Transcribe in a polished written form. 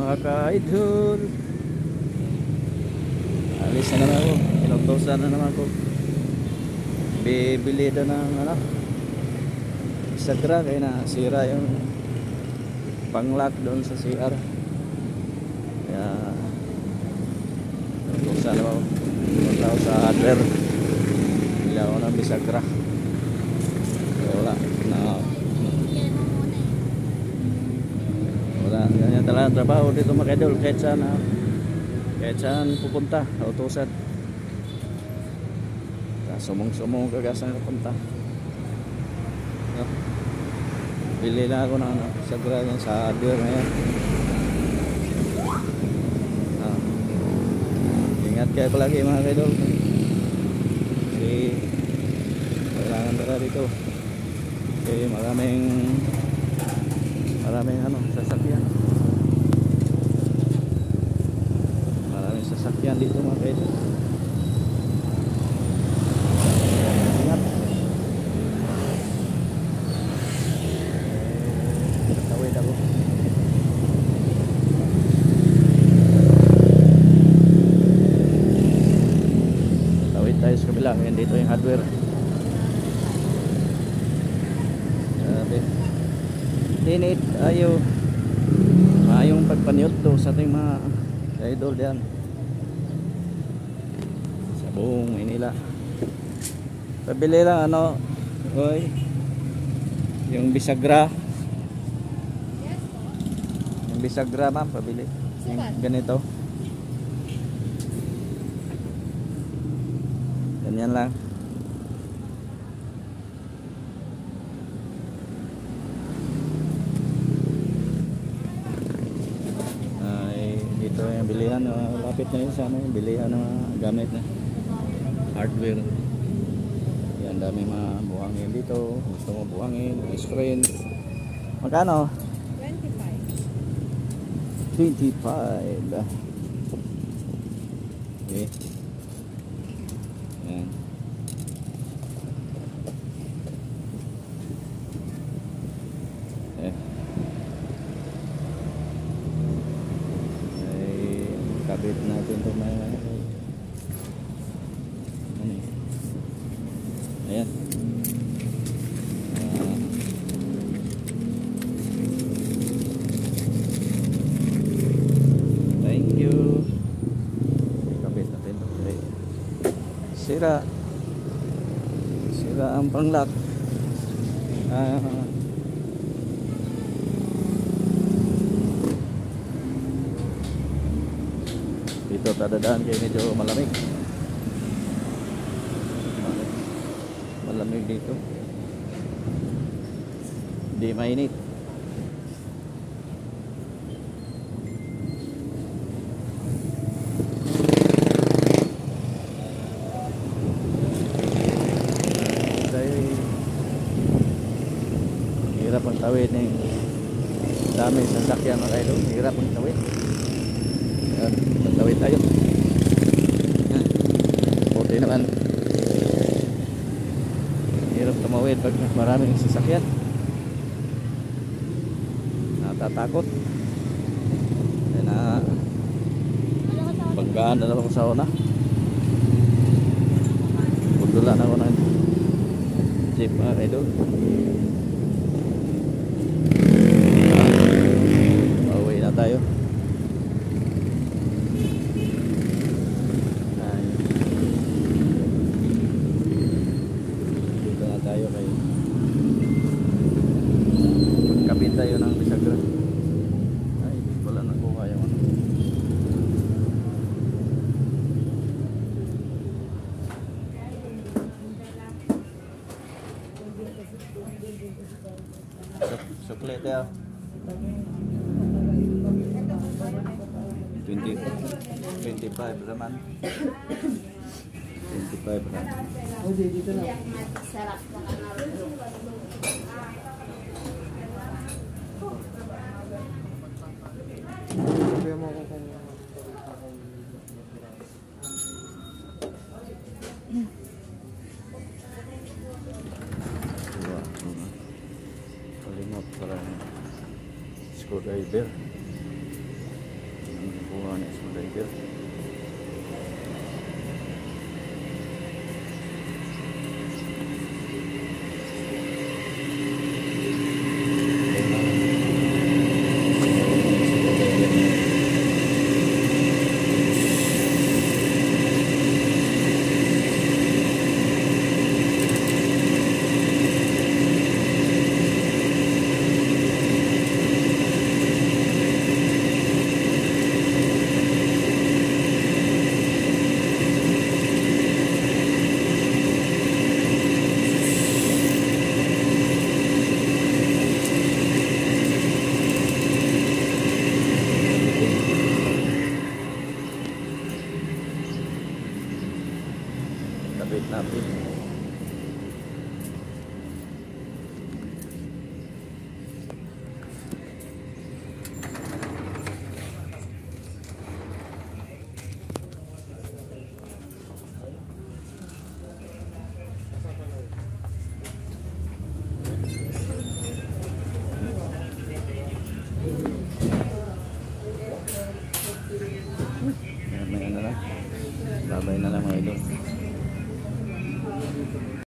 mga ka-idol. Alis na naman ako. Inutosan na naman ako. Bibili doon ng ano, Sagra, kaya na sira yung panglock doon sa CR. Kaya inutosan naman ako. Punta ako sa hardware. Bili ako ng bisagra. Wala na, wala ganyan talaga trabaho dito mga idol. Kahit saan pupunta utusan, sumong-sumong kagasang pupunta. No? Bili na ako ng sagra sa hardware ngayon. Ingat kayo palagi mga idol, kasi kailangan talaga dito. Okay, maraming sasakyan. Maraming sasakyan dito mga kaibigan. Ingat. Tatawid ako. Tatawid tayo sa kabila. Yan dito yung hardware. Dinit ayo mayong pagpaniot do sa ating mga idol diyan sa buong Manila. Pabili lang ano, oy, yung bisagra. Yung bisagra ma'am, pabili. Yung ganito. Ganyan lang. Ito yung bilihan, lapit na yun sa yung bilihan ng gamit na hardware. Yan, dami mga buhangin dito. Gusto mo buhangin, screen. Magkano? 25. Okay. Yan. Kabit natin ito mga ayan. Thank you. Kabit natin ito. Sira ang panglock. Dito tadadaan kayo, medyo malamig dito, hindi mainit. Hirap ang tawid ng dami sasakyan mga idol, hirap ang tawid. Tawid tayo. Buti naman. Hirap tumawid pag maraming sasakyan. Natatakot. Kaya na banggaan na lang ako sa una. Bundulan ako ng jeep mga idol. Pauwi na tayo. Kapit tayo ng bisagra. Ay, wala na kuha yung ano. Suklet ya. 25 naman. 25 naman. Oh, dito na. Sarap na Sabi mo ko kung Kalimot para screwdriver. Thank you. Kapit natin. May ano na. Babay na lang mga idol.